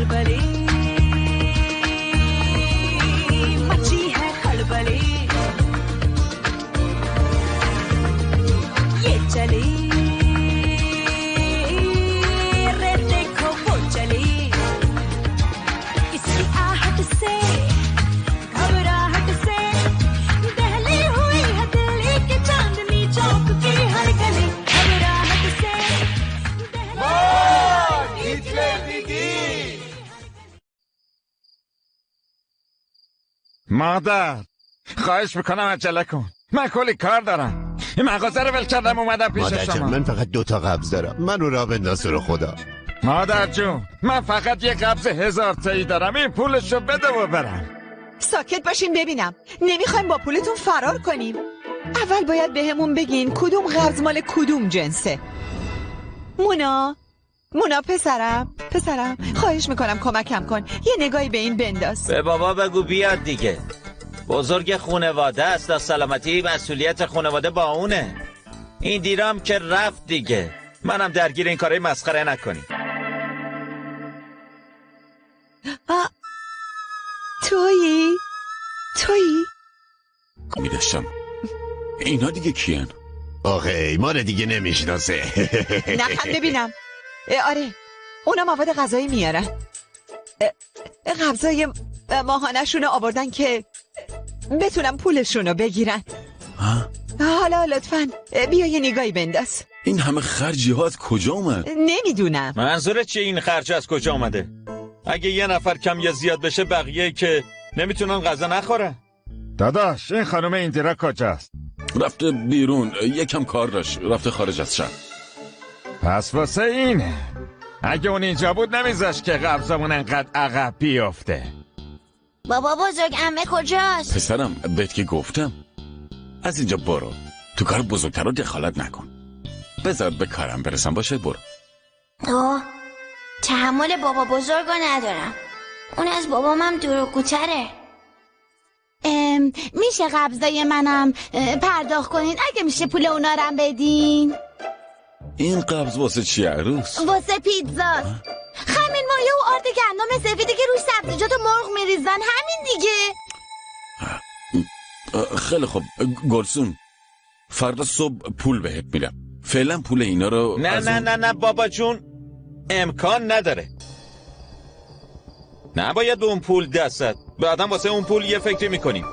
खलबली मची है खलबली ये चली रे देखो वो चली इसी आहट से घबराहट से दहली हुई है दिल्ली की चांदनी चौक की हर गली घबराहट से مادر خواهش میکنم عجله کن، من کلی کار دارم. این مغازه رو ول کردم اومدم پیش مادر جان، شما. من فقط 2 تا قبض دارم، منو راه بنداز رو خدا. مادر جون من فقط یه قبض 1000 تایی دارم، این پولشو بده و برم. ساکت باشین ببینم. نمیخوایم با پولتون فرار کنیم. اول باید بهمون بگین کدوم قبض مال کدوم جنسه. مونا پسرم خواهش میکنم کمکم کن، یه نگاهی به این بنداز. به بابا بگو بیاد دیگه، بزرگ خونواده است، از سلامتی مسئولیت خونواده با اونه. این دیرم که رفت دیگه، منم درگیر این کارهای مسخره نکنی. تویی؟ میداشتم اینا دیگه کیان؟ آخه ما رو دیگه نمیشناسه. نخم ببینم. آره اونا مواد غذایی میارن، قبضای ماهانه‌شونو آوردن که بتونم پولشونو بگیرن. حالا لطفاً بیا یه نگاهی بنداز. این همه خرجی ها از کجا اومد؟ نمیدونم. منظورت چیه این خرج از کجا اومده؟ اگه یه نفر کم یا زیاد بشه بقیه که نمیتونن غذا نخورن. داداش این خانم ایندیرا کجاست؟ رفته بیرون، یکم کار داشت، رفته خارج از شهر. پس واسه اینه اگه اون اینجا بود نمیذاش که قبضمون انقدر عقب بیفته. بابا بزرگ عمه کجاست؟ پسرم بهت که گفتم از اینجا برو، تو کار بزرگتر رو دخالت نکن، بذار به کارم برسم باشه. برو. تحمل بابا بزرگو ندارم، اون از بابامم دروغگوتره. میشه قبضای منم پرداخت کنین؟ اگه میشه پول اونا رم بدین. این قبض واسه چی عروس؟ واسه پیتزاست. خمین مایه و آرد گندم سفیدی که روش سبزیجات و مرغ میریزن، همین دیگه. خیلی خوب گلسون، فردا صبح پول بهت میدم، فعلا پول اینا رو نه بابا جون، امکان نداره. نباید به اون پول دست، بعدم واسه اون پول یه فکری میکنیم.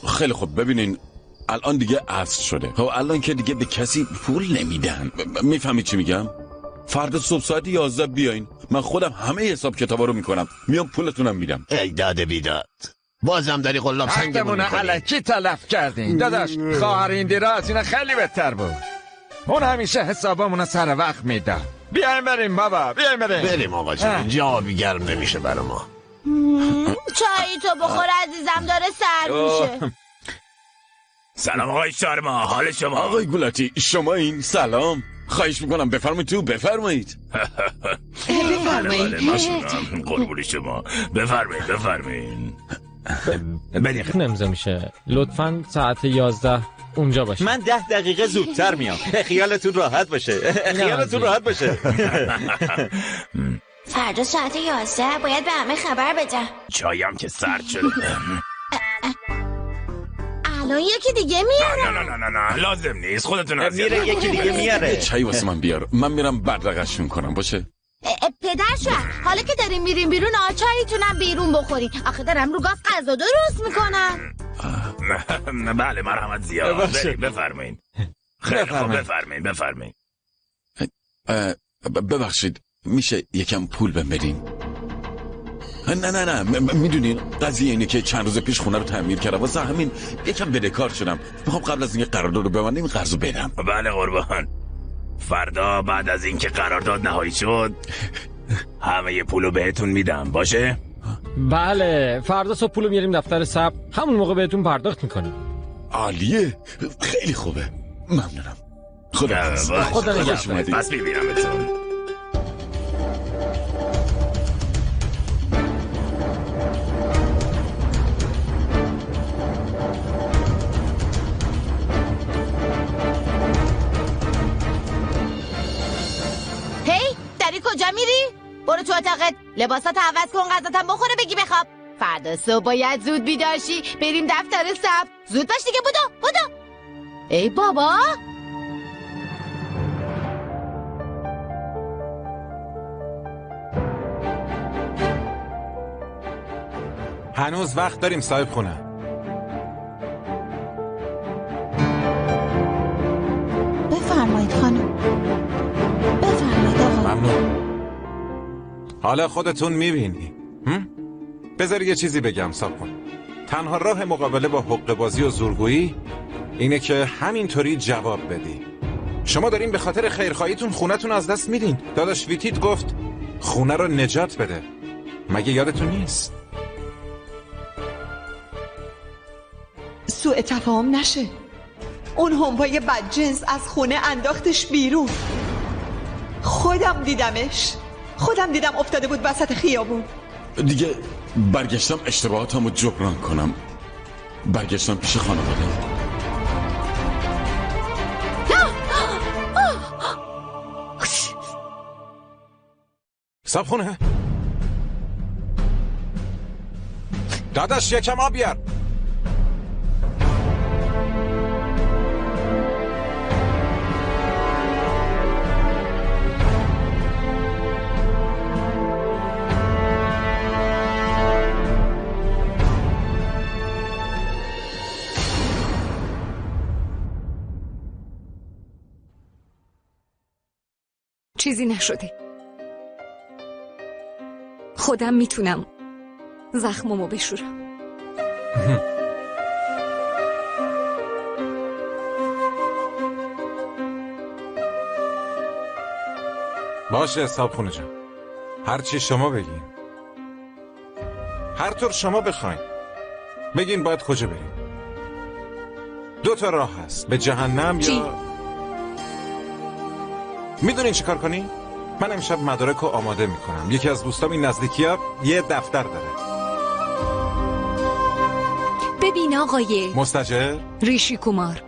خیلی خوب ببینین، الان دیگه عصر شده، خب الان که دیگه به کسی پول نمیدن. میفهمید چی میگم؟ فردا صبح ساعت 11 بیاین، من خودم همه حساب کتابا رو میکنم، میام پولتونم میدم. ای داد بیداد، بازم داری قلاب سنگمون حقمون علکی تلف کردین. داداش خواهر ایندیرا از اینا خیلی بهتر بود، اون همیشه حسابمون سر وقت میداد. بیایم بریم بابا، بیایم بریم آقا جون، جا آبی گرم نمیشه برا ما. چایی تو بخور عزیزم، داره سرد میشه. سلام آقای شارما، حال شما؟ آقای گولاتی شما این؟ سلام، خواهش میکنم بفرمایید تو. بفرمایید. بله مشکرم، قربون شما. بفرمایید. بریم. امضا میشه لطفاً ساعت 11 اونجا باشه. من 10 دقیقه زودتر میام. خیالتون راحت باشه. فردا ساعت 11 باید به همه خبر بدم. چایم که سرد شده. الان یکی دیگه میاره. نه لازم نیست، خودتون میره یکی دیگه میاره. چای واسه من بیار، من میرم بدرقشون کنم. باشه پدر شوهر، حالا که داریم میریم بیرون چایتونم بیرون بخورین. آخه دارم رو گاز غذا درست میکنم. بله مرحمت زیاد. بفرمایید. خیلی خوب بفرمایید. ببخشید میشه یکم پول بهم بدین؟ نه میدونین قضیه اینه که چند روز پیش خونه رو تعمیر کردم، واسه همین یکم بدهکار شدم، میخوام قبل از اینکه قرارداد رو ببندیم قرضو بدم. بله قربان، فردا بعد از اینکه قرارداد نهایی شد همه پولو بهتون میدم. باشه؟ بله فردا صبح پولو میاریم دفتر ثبت، همون موقع بهتون پرداخت میکنیم. عالیه، خیلی خوبه، ممنونم. خدا نگهدار. پس میبینمتون. کجا میری؟ برو تو اتاقت، لباساتو عوض کن، غذاتم بخوره بگی بخواب. فردا صبح باید زود بیدار شی، بریم دفتر ثبت. زود باش دیگه، بدو. ای بابا. هنوز وقت داریم صاحب خونه. بفرمایید خانم. بفرمایید آقا. ممنون. حالا خودتون میبینی. بذار یه چیزی بگم صاحب خونه. تنها راه مقابله با حقه بازی و زورگویی اینه که همینطوری جواب بدی. شما دارین به خاطر خیرخواهیتون خونتون از دست میدین. داداش ویتیت گفت خونه رو نجات بده. مگه یادتون نیست؟ سوء تفاهم نشه. اون همپای بدجنس از خونه انداختش بیرون. خودم دیدم افتاده بود وسط خیابون. دیگه برگشتم اشتباهاتمو جبران کنم. برگشتم پیش خانواده. صاحب خونه داداش یکم آب بیار. چیزی نشده. خودم میتونم زخممو بشورم. باشه صاحب خونه جان، هر چی شما بگین، هر طور شما بخواین بگین. باید کجا بریم؟ 2 تا راه هست، به جهنم یا میدونین چی کار کنی؟ من امشب مدارک رو آماده میکنم. یکی از دوستام این نزدیکی ها یه دفتر داره. ببین آقای مستاجر ریشی کومار،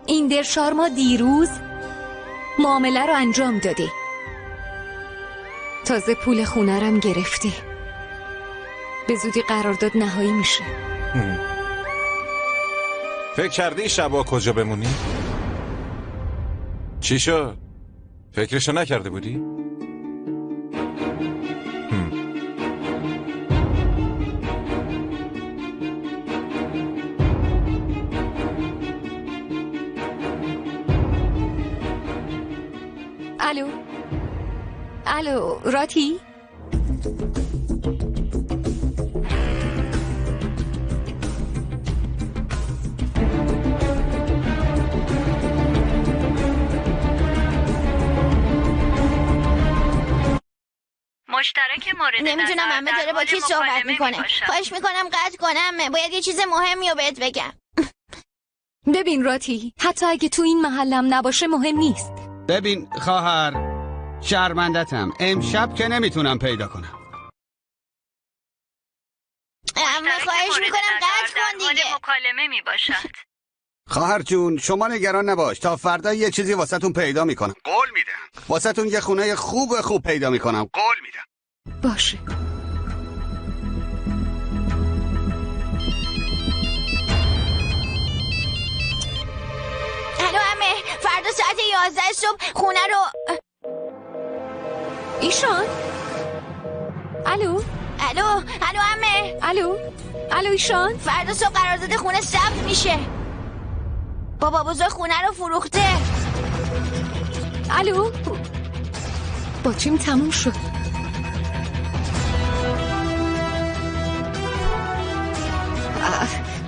ایندر شارما دیروز معامله رو انجام داده. تازه پول خونه رم گرفته. به زودی قرارداد نهایی میشه. فکر کردی شبا کجا بمونی؟ چی شد؟ فکرشو نکرده بودی؟ الو راتی؟ مشترک مورد نمیدونم همه داره با کی صحبت میکنه. خواهش میکنم قطع کنم، باید یه چیز مهمی رو بهت بگم. ببین راتی، حتی اگه تو این محلم نباشه مهم نیست. ببین خواهر، شرمندتم، امشب که نمیتونم پیدا کنم. اما خواهش میکنم قطع کن دیگه. مکالمه میباشد. خواهر جون شما نگران نباش، تا فردا یه چیزی واسهتون پیدا میکنم. قول میدم. واسهتون یه خونه خوب پیدا میکنم. قول میدم. باشه. الو عمه، فردا ساعت 11 صبح خونه رو. ایشان؟ الو عمه. الو ایشان؟ فردا صبح قرارداد خونه ثبت میشه. بابا بزرگ خونه رو فروخته. الو؟ باتریم تموم شد.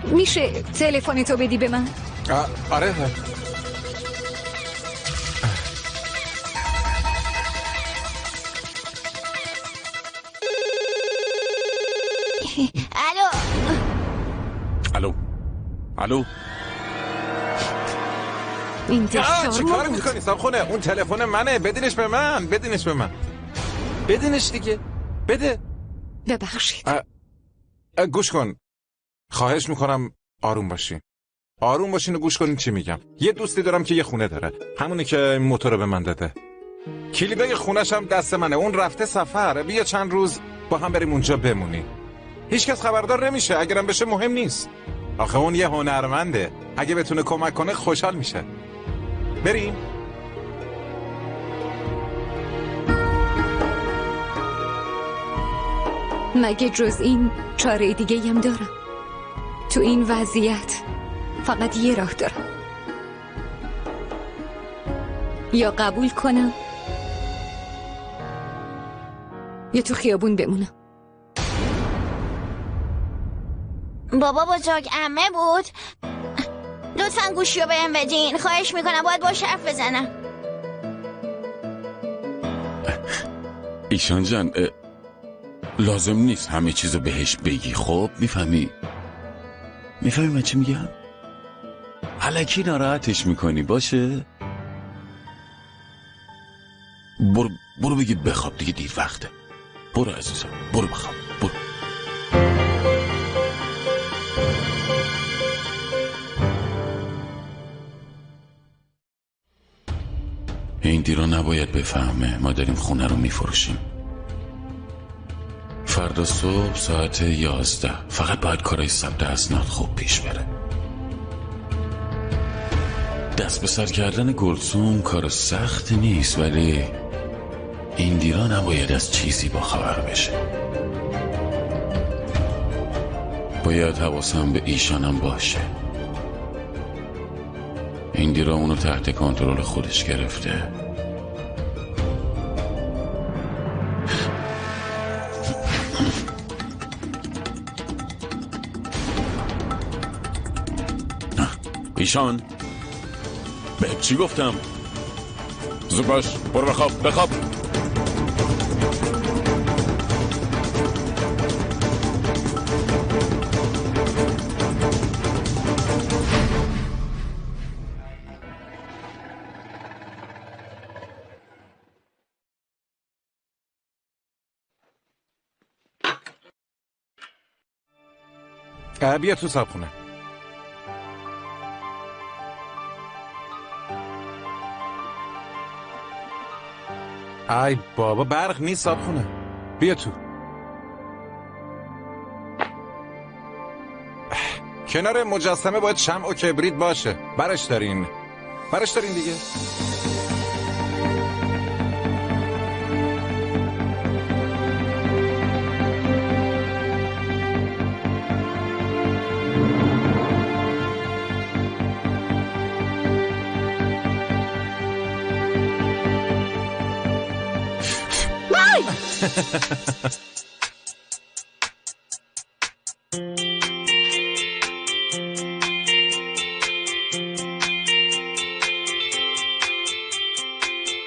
میشه تلفنتو بدی به من؟ آره. الو چی کار میکنی صاحب خونه؟ اون تلفن منه، بدینش به من. بدینش دیگه، بده. ببخشید. گوش کن، خواهش میکنم آروم باشین و گوش کنین چی میگم. یه دوستی دارم که یه خونه داره، همونی که موتور رو به من داده. کلیدای خونش هم دست منه. اون رفته سفر. بیا چند روز با هم بریم اونجا بمونی. هیچکس خبردار نمیشه. اگرم بشه مهم نیست. آخه اون یه هنرمنده. اگه بتونه کمک کنه خوشحال میشه. بریم. مگه جز این چاره دیگه هم دارم؟ تو این وضعیت فقط یه راه دارم، یا قبول کنم یا تو خیابون بمونم. بابا بزرگ عمه بود. لطفاً گوشیو بهم بدین. خواهش میکنم، باید باش حرف بزنم. ایشان جان لازم نیست همه چیزو بهش بگی. خب میفهمی من چی میگم؟ الکی ناراحتش میکنی. باشه برو بگی بخواب دیگه، دیر وقته. برو عزیزم، برو بخواب. برو. این دیرا نباید بفهمه ما داریم خونه رو میفروشیم. فردا صبح ساعت 11 فقط باید کارای ثبت اسناد خوب پیش بره. دست به سر کردن گلسوم کار سخت نیست، ولی این دیرا نباید از چیزی با خبر بشه. باید حواسم به ایشانم باشه. این دیرا اونو تحت کنترل خودش گرفته. ایشان بهت چی گفتم؟ زود باش، برو بخواب. بیا تو صابخونه. ای بابا برق نیست صابخونه. بیا تو. کنار مجسمه باید شمع و کبریت باشه. برش دارین دیگه.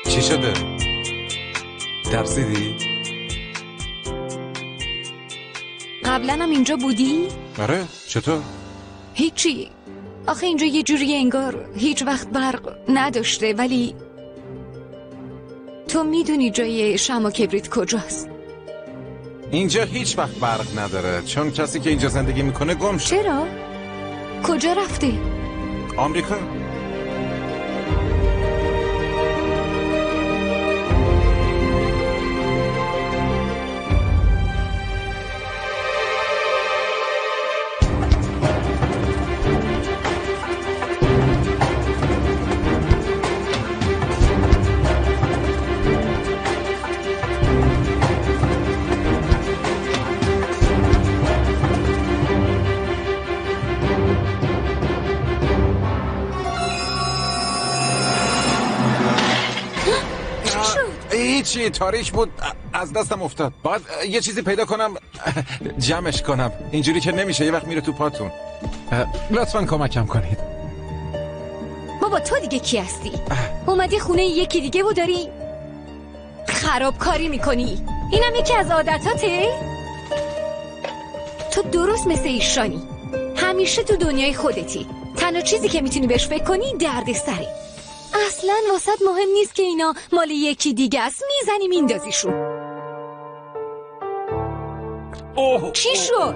چی شده؟ ترسیدی؟ قبلا هم اینجا بودی؟ آره، چطور؟ هیچی. آخه اینجا یه جوری انگار هیچ وقت برق نداشته، ولی تو میدونی جای شمع و کبریت کجاست؟ اینجا هیچ وقت برق نداره، چون کسی که اینجا زندگی میکنه گم شد. چرا؟ کجا رفته؟ آمریکا. چی تاریک بود، از دستم افتاد. باید یه چیزی پیدا کنم جمعش کنم. اینجوری که نمیشه، یه وقت میره تو پاتون. لطفاً کمکم کنید. بابا تو دیگه کی هستی؟ اومدی خونه یکی دیگه و داری خرابکاری میکنی. اینم یکی از عادتاته؟ تو درست مثل ایشانی، همیشه تو دنیای خودتی. تنها چیزی که میتونی بهش فکر کنی درد سری. اصلا واسط مهم نیست که اینا مال یکی دیگه است. میزنی میندازیشون. چی شد؟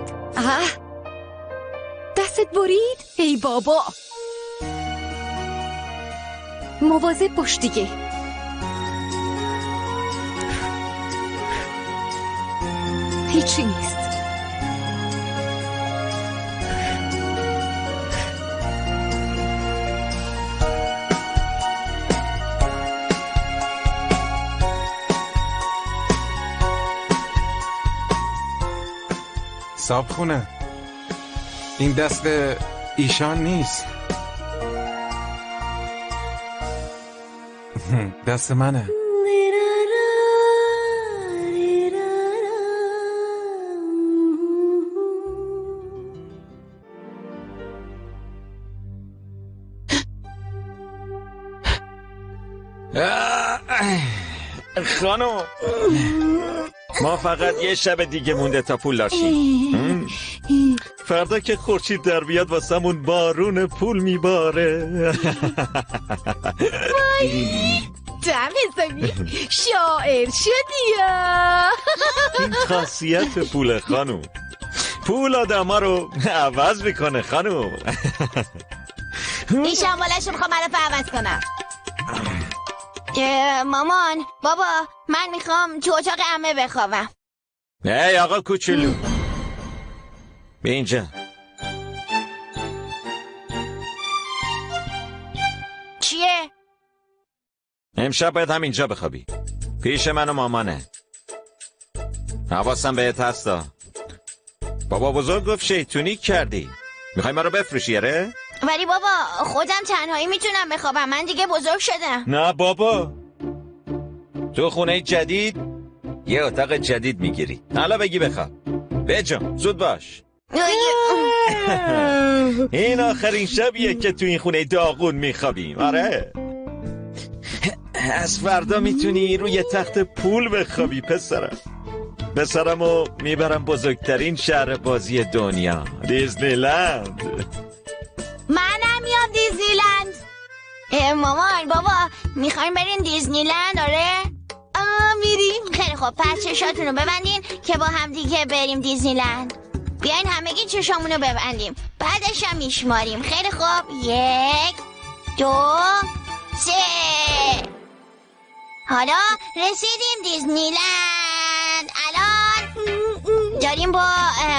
دستت برید؟ ای بابا، مواظب باش دیگه. هیچی نیست. صابخونه، این دست ایشان نیست، دست منه. خانم، ما فقط یه شب دیگه مونده تا پول داشتیم. فردا که خورشید در بیاد واسمون بارون پول میباره. دم حسابی شاعر شدی. این خاصیت پول خانم، پول آدم ها رو عوض میکنه خانم. این شنبالش رو میخوام علف عوض کنم. مامان، بابا، من میخوام تو اتاق عمه بخوابم. ای آقا کوچولو، به اینجا. چیه؟ امشب باید همینجا بخوابی، پیش من و مامانه. حواسم بهت هستا. بابا بزرگ گفت شیطونی کردی، میخوای ما رو بفروشی اره؟ ولی بابا خودم تنهایی میتونم بخوابم، من دیگه بزرگ شدم. نه بابا، تو خونه جدید یه اتاق جدید میگیری. حالا بگی بخواب. بجام زود باش. این آخرین شبیه که تو این خونه داغون میخوابیم. آره، از فردا میتونی روی تخت پول بخوابی پسرم. پسرمو میبرم بزرگترین شهر بازی دنیا، دیزنیلند. منم میام دیزنیلند. مامان، بابا، میخوایم بریم دیزنیلند؟ آره؟ میریم. خیلی خوب، پس چشاتون رو ببندین که با هم دیگه بریم دیزنیلند. بیاین همگی چشامونو ببندیم، بعدش هم میشماریم. خیلی خوب، 1 2 3. حالا رسیدیم دیزنیلند. الان داریم با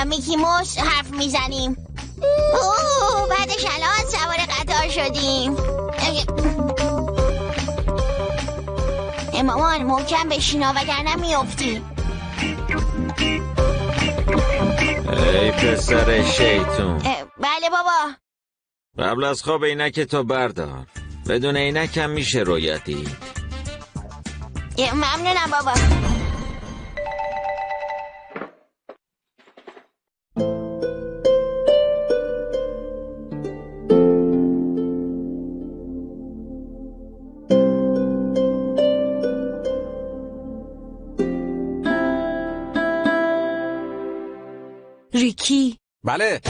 میکی موس حرف میزنیم. بعدش الان سوار قطار شدیم. مامان محکم بشینا وگرنه میافتی. ای پسر شیطون. بله بابا. قبل از خواب عینک تو بردار، بدون عینک هم میشه رویت دید. ممنونم بابا. ریکی. بله.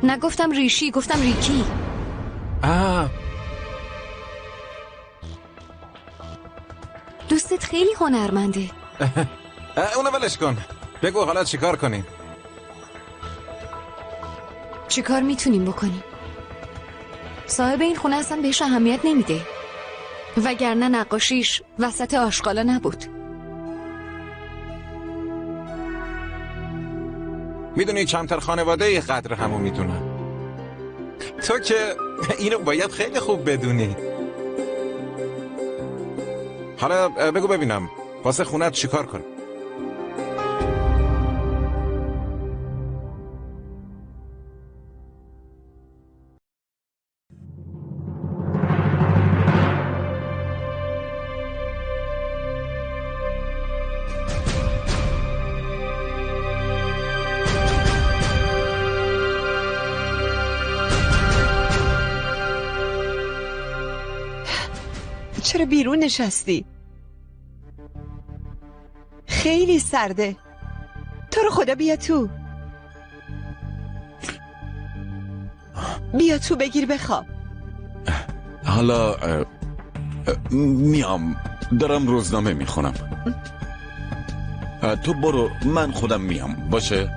نگفتم ریشی، گفتم ریکی. دوستت خیلی هنرمنده. اونو ولش کن، بگو حالا چیکار کنیم؟ چیکار میتونیم بکنیم؟ صاحب این خونه اصلا بهش اهمیت نمیده، وگرنه نقاشیش وسط آشغالا نبود. میدونی کمتر خانواده قدر همو میدونن. تو که اینو باید خیلی خوب بدونی. حالا بگو ببینم واسه خونت چیکار کنم؟ چرا بیرون نشستی؟ خیلی سرده. تو رو خدا بیا تو. بیا تو بگیر بخواب. حالا میام، دارم روزنامه میخونم. تو برو، من خودم میام. باشه؟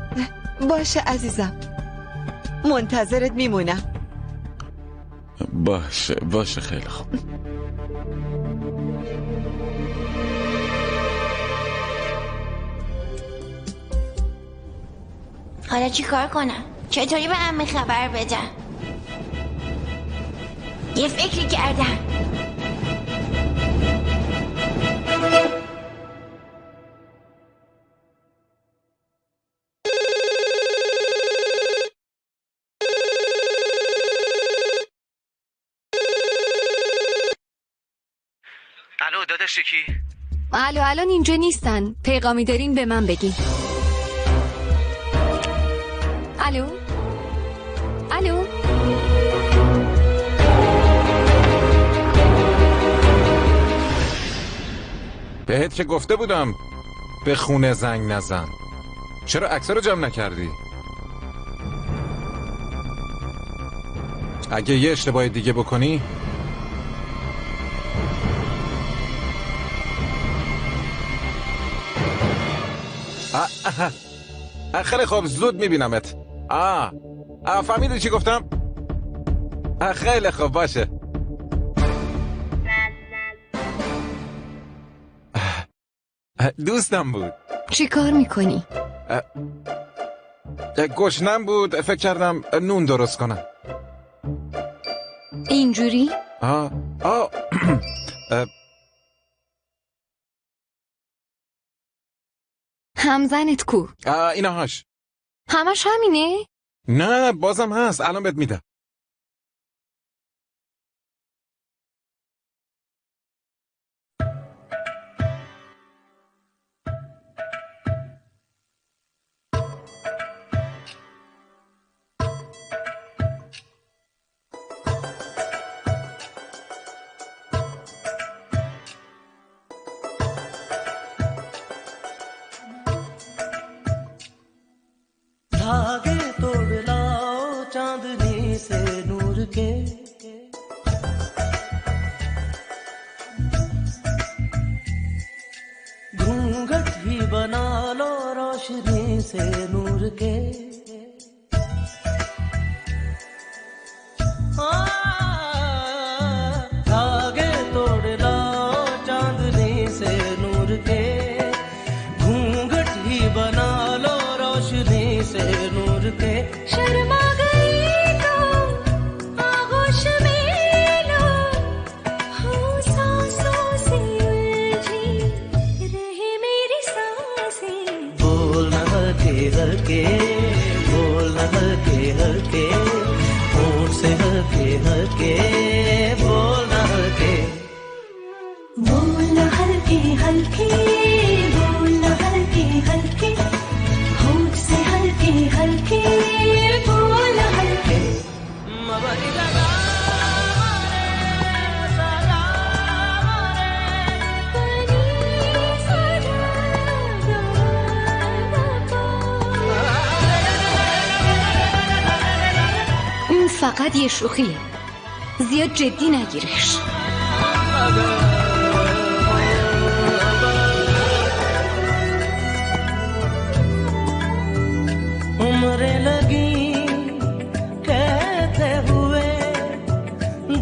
باشه عزیزم. منتظرت میمونم. باشه خیلی خوب. حالا چی کار کنم؟ چطوری به عمه خبر بدم؟ یه فکری کردم. الو داداش کی؟ الان اینجا نیستن. پیغامی دارین به من بگین. الو بهت که گفته بودم به خونه زنگ نزن. چرا عکس رو جمع نکردی؟ اگه یه اشتباه دیگه بکنی خیلی خوب زود میبینمت. فهمیدی چی گفتم؟ خیلی خوب باشه. دوستم بود. چی کار میکنی؟ گشنم بود، فکر کردم نون درست کنم. اینجوری؟ همزنت کو؟ اینهاش. همش همینه؟ نه بازم هست، الان بهت میدم. धागे तोड़ लाओ चांदनी से नूर के, घूंघट ही बना लो रोशनी से नूर के। धागे तोड़ लाओ चांदनी से नूर के, घूंघट ही बना लो रोशनी से नूर के। शर्मा गई तो आगोश में लो, हो सांसों से उलझी रहे मेरी सांसें। बोलना हल्के हल्के, बोलना हल्के हल्के, होंठ से हल्के हल्के, बोलना हल्के। बोलना हल्के हल्के, बोलना हल्के हल्के, होंठ से हल्के हल्के, बोलना हल्के। این فقط یه شوخیه، زیاد جدی نگیرش. उम्रें लगी कहते हुए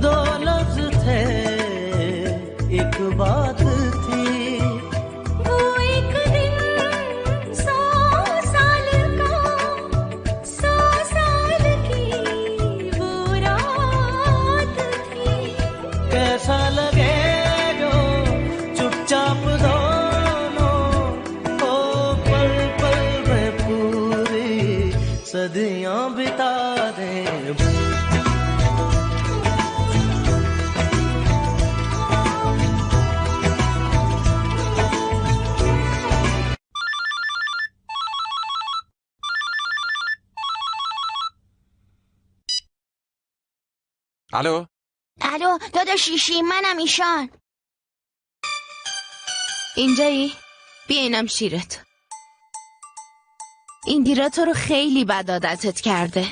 दो लफ्ज थे, एक बात थी। वो एक दिन 100 साल का, 100 साल की वो रात थी। कैसा लगे जो चुपचाप दोनों हो पल पल में पूरी सदियां बिता दें। الو داداشیشی، منم ایشان. اینجایی؟ بیا اینم شیرت. این دیرا تو رو خیلی بد عادتت کرده.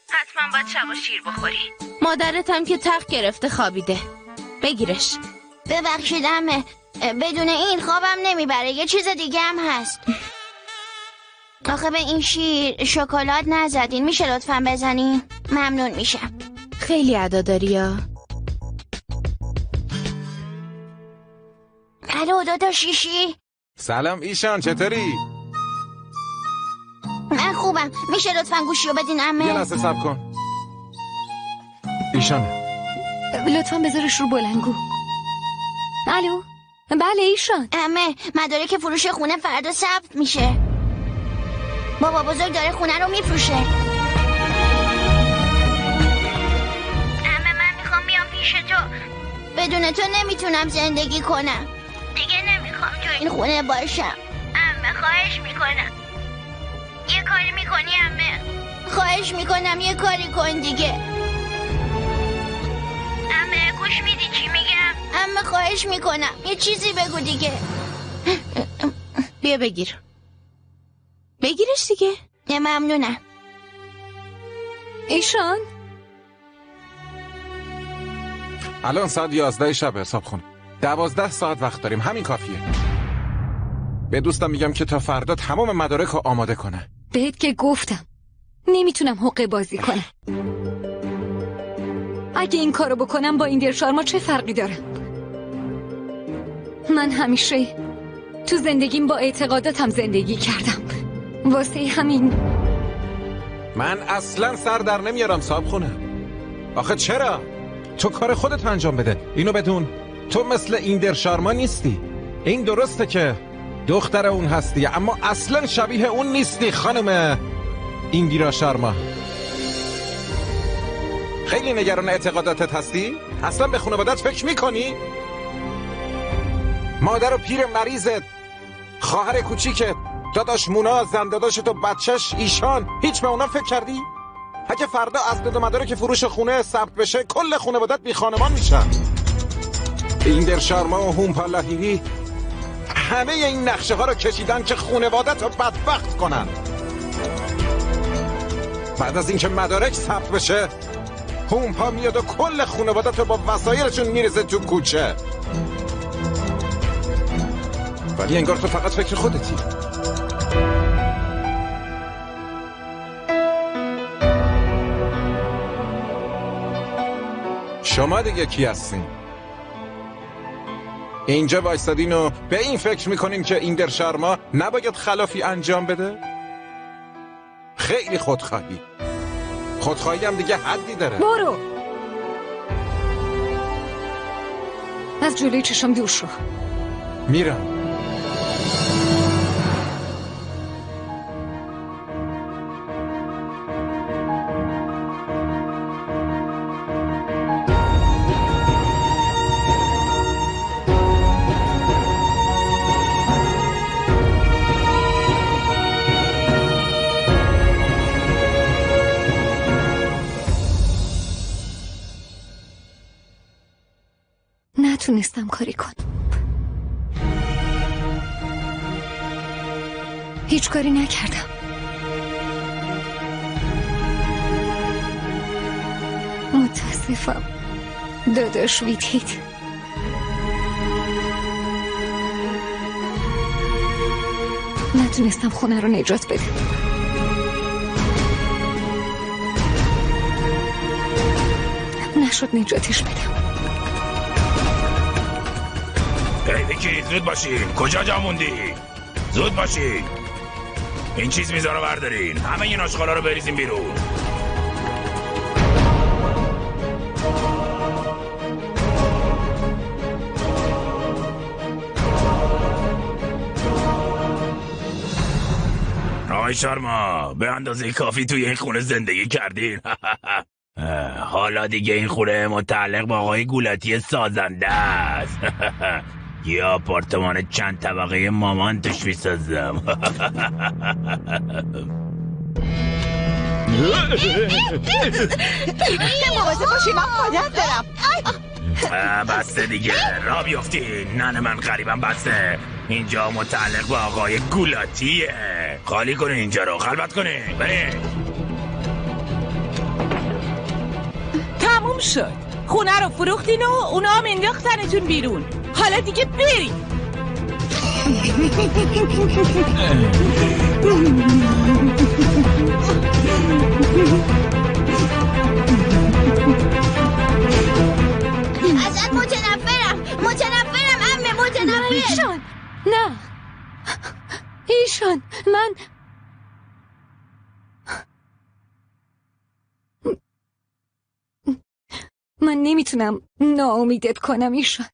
حتما باید شب و شیر بخوری. مادرت هم که تخت گرفته خوابیده. بگیرش. ببخشید عمه، بدون این خوابم نمیبره. یه چیز دیگه هم هست. آخه به این شیر شکلات نزدین، میشه لطفاً بزنین؟ ممنون میشم. خیلی عداداری ها. الو دادا شیشی. سلام ایشان، چطوری؟ من خوبم. میشه لطفاً گوشیو بدین عمه؟ یه لحظه صبر کن. ایشان لطفاً بذارش رو بلنگو. الو بله ایشان. عمه مدارک فروش خونه فردا ثبت میشه. بابا بزرگ داره خونه رو میفروشه. عمه من میخوام بیام پیش تو. بدون تو نمیتونم زندگی کنم. دیگه نمیخوام تو این خونه باشم. عمه خواهش میکنم یه کاری میکنی عمه؟ خواهش میکنم یه کاری کن دیگه. عمه گوش میدی چی میگم؟ عمه خواهش میکنم یه چیزی بگو دیگه. بیا بگیر. بگیرش دیگه. نه ممنونم. ایشان الان ساعت 11 شب حساب کن. 12 ساعت وقت داریم، همین کافیه. به دوستم میگم که تا فردا تمام مدارک رو آماده کنه. بهت که گفتم نمیتونم حقه بازی کنم. اگه این کارو بکنم با این درشارما چه فرقی داره؟ من همیشه تو زندگیم با اعتقاداتم زندگی کردم. واسه همین من اصلا سر در نمیارم صاحب خونه. آخه چرا؟ تو کار خودت انجام بده. اینو بدون تو مثل این درشارما نیستی. این درسته که دختر اون هستی اما اصلا شبیه اون نیستی خانم ایندیرا شارما. خیلی نگران اعتقاداتت هستی؟ اصلا به خانوادت فکر میکنی؟ مادر و پیر مریضت، خواهر کوچیکت، داداش مونا، زنداداشت و بچهش ایشان، هیچ به اونا فکر کردی؟ اگه فردا اسناد و مدارک فروش خونه ثبت بشه کل خانوادت بی خانمان میشن. این درشارما و هومپا لاهیری همه این نقشه ها رو کشیدن که خانوادت رو بدبخت کنن. بعد از اینکه مدارک ثبت بشه هومپا میاد و کل خانوادت رو با وسایلشون میرسه تو کوچه. ولی انگار تو فقط فکر خودتی. شما دیگه کی هستین؟ اینجا وایستادین و به این فکر میکنین که این درشارما نباید خلافی انجام بده؟ خیلی خودخواهی. خودخواهی هم دیگه حدی داره. برو از جلوی چشم دور شو. میرم. نتونستم کاری کنم. هیچ کاری نکردم. متاسفم داداش ویتید. نتونستم خونه رو نجات بدم. نشد نجاتش بدم. هی ویکی زود باشین. کجا جا موندی؟ زود باشین. این چیز میزا رو بردارین. همه این آشغالا رو بریزین بیرون. آقای شارما به اندازه کافی توی این خونه زندگی کردین. حالا دیگه این خونه متعلق به آقای گولتی سازنده است. یه آپارتمان چند طبقه مامان توش میسازم. مواظب باشی من عادت دارم. بسته دیگه را بیفتین. ننه من غریبم بسته. اینجا متعلق به آقای گولاتیه. خالی کنین اینجا رو. خلوت کنین برین. تموم شد. خونه رو فروختین و اونا هم انداختنتون بیرون. حالا دیگه برید. ازت متنفرم عمه متنفرم. ایشان نه ایشان من نمیتونم ناامیدت کنم ایشان.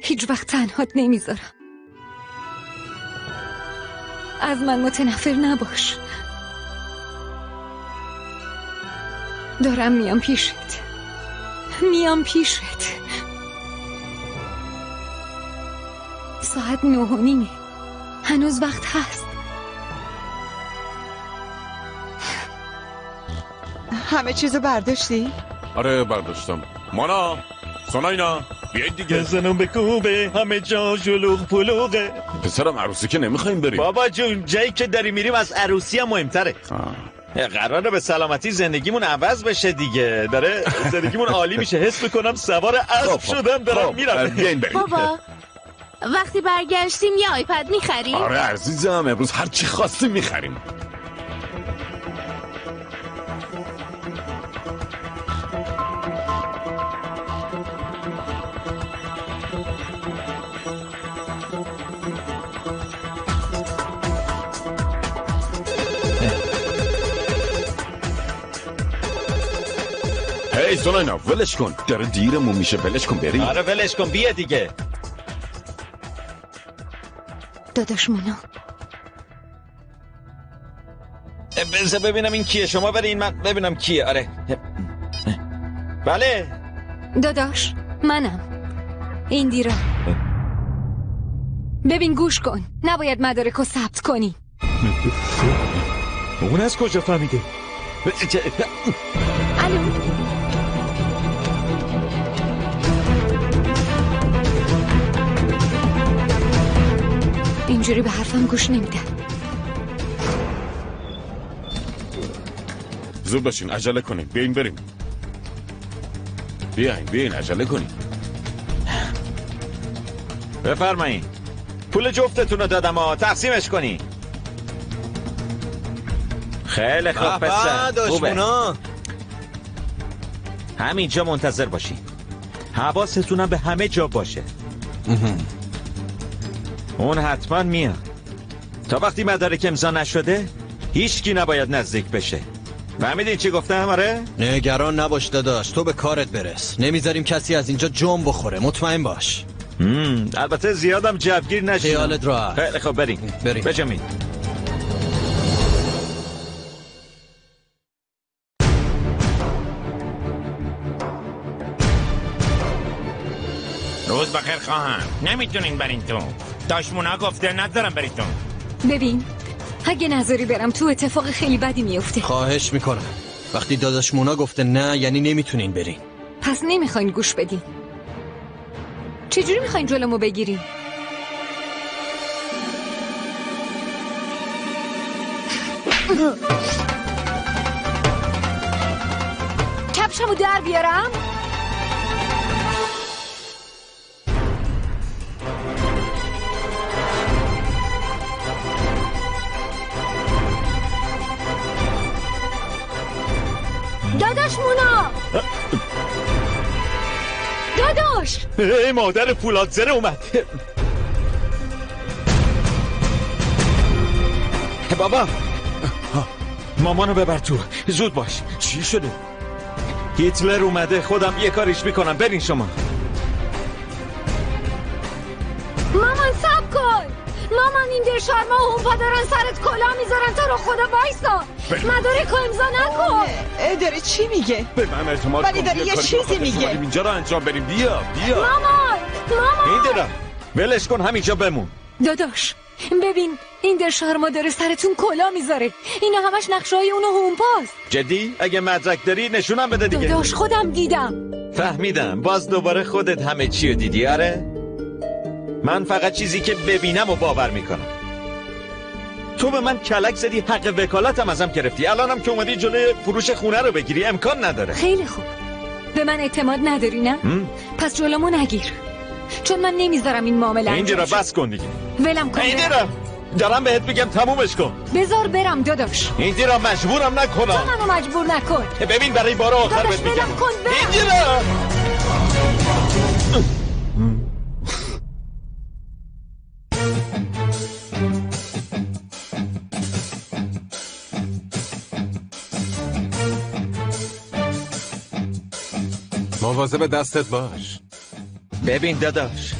هیچ وقت تنهات نمیذارم. از من متنفر نباش. دارم میام پیشت. ساعت 9:30. هنوز وقت هست. همه چیزو برداشتی؟ آره برداشتم. مانا سوناینا بیایید دیگه. بزنم به کوبه همه جا شلوغ پلوغه. پسرم عروسی که نمیخوایم بریم. بابا جون جایی که داری میریم از عروسی هم مهمتره. قراره به سلامتی زندگیمون عوض بشه دیگه. داره زندگیمون عالی میشه. حس میکنم سوار اسب شدم دارم میرم. بابا وقتی برگشتیم یه آیپد میخریم؟ آره عزیزم امروز هر چی خواستی میخریم. هی سوناینا ولش کن. داره دیرمون میشه. ولش کن بریم. آره ولش کن بیا دیگه. داداش مونا بذار ببینم این کیه. شما برین من ببینم کیه. آره بله داداش منم ایندیرا. ببین گوش کن. نباید مدارکو ثبت کنی. اون از کجا فهمیده؟ الو اینجوری به حرفم گوش نمیدن. زود باشین عجله کنین. بیاین بریم. بیاین عجله کنین. بفرمایین. پول جفتتون رو دادم ها. تقسیمش کنین. خیلی خوب پسر. خوبه. همینجا منتظر باشین. حواستونم به همه جا باشه. اون حتما میاد. تا وقتی مدارک امضا نشده هیچکی نباید نزدیک بشه. فهمیدین چی گفتم؟ آره؟ نگران نباش داداش. تو به کارت برس. نمیذاریم کسی از اینجا جم بخوره. مطمئن باش. البته زیادم جوگیر نشین. خیالت راحت. خیلی خب بریم. بجمین. روز بخیر خواهم. نمیتونین برین تو. داشمونا گفته نذارم برید تو. ببین اگه نذاری برم تو اتفاق خیلی بدی میفته. خواهش میکنم. وقتی داداش مونا گفته نه یعنی نمیتونین برین. پس نمیخواین گوش بدین. چجوری میخواین جلومو بگیرین؟ کفشمو در بیارم؟ داداش مونا داداش ای مادر فولادزره اومد. بابا مامانو ببر تو. زود باش. چی شده؟ هیتلر اومده. خودم یه کاریش میکنم. برین شما. مامان صبر کن. مامان این درشارما و هومپا دارن سرت کلا میذارن. تو رو خدا وایسا. مدارکو امضا نکن. داره چی میگه؟ به من اعتماد ولی داره یه چیزی میگه. اینجا رو انجام بریم. بیا مامان این درم ولش کن. همینجا بمون. داداش ببین این درشارما داره سرتون کلا میذاره. اینا همش نقشه‌های اون هومپاست. جدی؟ اگه مدرک داری نشونم بده دیگه. داداش خودم دیدم. فهمیدم. باز دوباره خودت همه چی رو دیدی. آره من فقط چیزی که ببینم و باور میکنم. تو به من کلک زدی. حق وکالتم ازم گرفتی. الانم که اومدی جلوی فروش خونه رو بگیری امکان نداره. خیلی خوب. به من اعتماد نداری نه؟ پس جلومو نگیر. چون من نمیذارم این معامله اینجا را بس کن دیگه. ولم کن. ایندیرا دارم بهت میگم تمومش کن. بذار برم داداش. ایندیرا مجبورم نکنم. تو منو مجبور نکن. ببین برای بار آخر بهت میگم. ولم کن برم. ایندیرا مواظب دستت باش. ببین داداش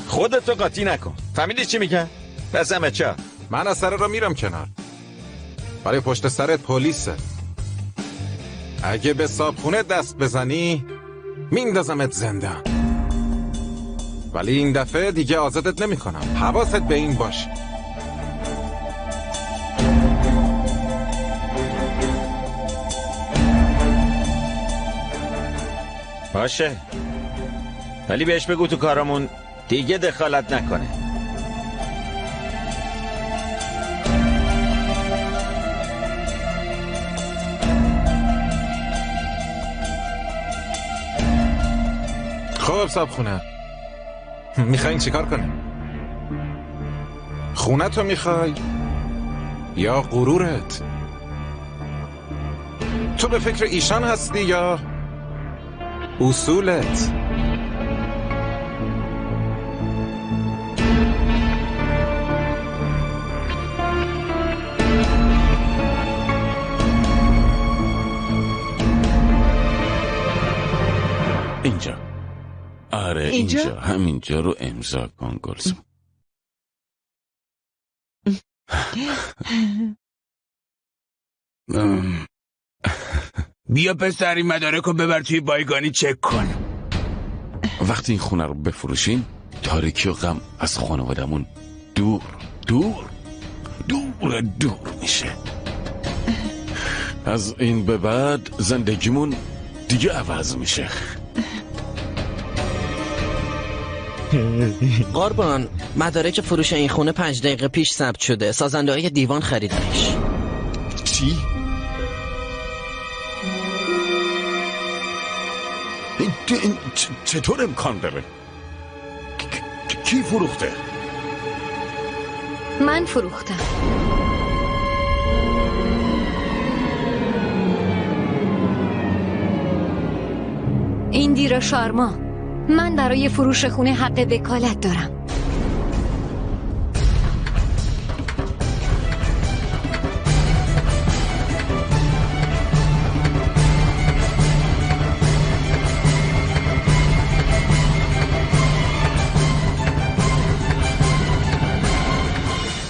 خودتو قاطی نکن. فهمیدی چی میگم؟ پسمه چه؟ من از سر را میرم کنار، برای پشت سرت پلیسه. اگه به صابخونه دست بزنی میندازمت زندان، ولی این دفعه دیگه آزادت نمی کنم. حواست به این باشه. باشه، ولی بهش بگو تو کارمون دیگه دخالت نکنه. خب صابخونه، میخواین چیکار کنیم؟ خونه تو میخوای یا غرورت؟ تو به فکر ایشان هستی یا اصولت؟ اینجا. آره اینجا. همینجا رو امضا کن گلسون. بیا پسری مدارکو ببر توی بایگانی چک کن. وقتی این خونه رو بفروشیم تاریکی و غم از خانوادمون دور میشه. از این به بعد زندگیمون دیگه عوض میشه. قربان، مدارک فروش این خونه 5 دقیقه پیش ثبت شده. سازنده های دیوان خریدنش. چی؟ این چطور امکان داره؟ کی فروخته؟ من فروختم. ایندیرا شارما، من برای فروش خونه حق وکالت دارم.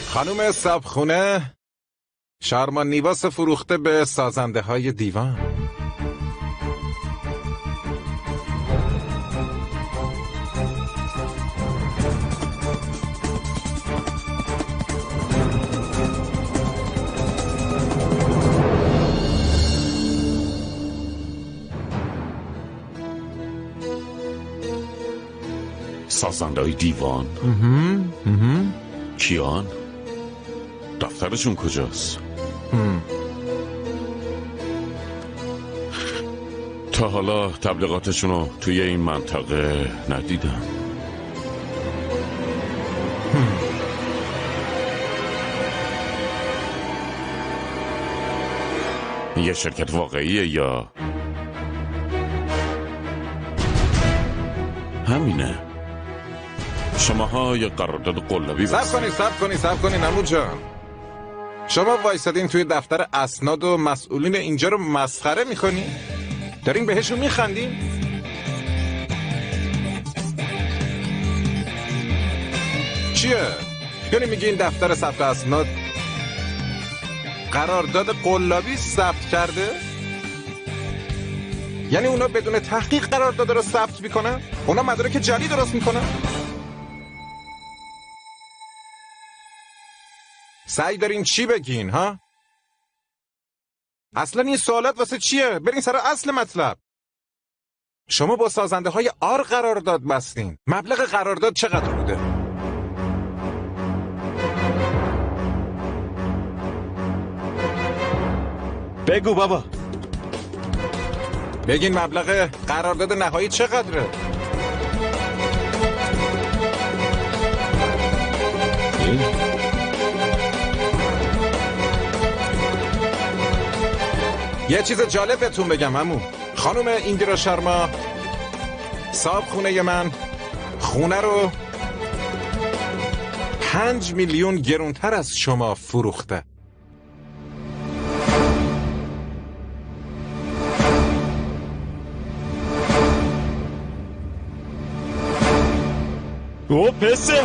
خانوم صابخونه، شارما نیواس فروخته به سازنده های دیوان. سازنده های دیوان؟ کیان؟ دفترشون کجاست؟ تا حالا تبلیغاتشون رو توی این منطقه ندیدم. یه شرکت واقعیه یا همینه؟ شماها یه قرارداد قلابی صبر کنین عمو جان. شما وایسادین توی دفتر اسناد و مسئولین اینجا رو مسخره میکنی؟ دارین بهشون میخندین؟ چیه؟ یعنی میگی این دفتر ثبت اسناد قرارداد قلابی ثبت کرده؟ یعنی اونا بدون تحقیق قرارداد رو ثبت میکنن؟ اونا مدارک جعلی درست میکنن؟ سعی دارین چی بگین ها؟ اصلا این سوالات واسه چیه؟ برین سر اصل مطلب. شما با سازنده های آر قرارداد بستین. مبلغ قرارداد چقدر بوده؟ بگو بابا. بگین مبلغ قرارداد نهایی چقدره؟ یه چیز جالب بهتون بگم عمو. خانم ایندیرا شرما صاحب خونه من خونه رو 5 میلیون گرونتر از شما فروخته. او پسر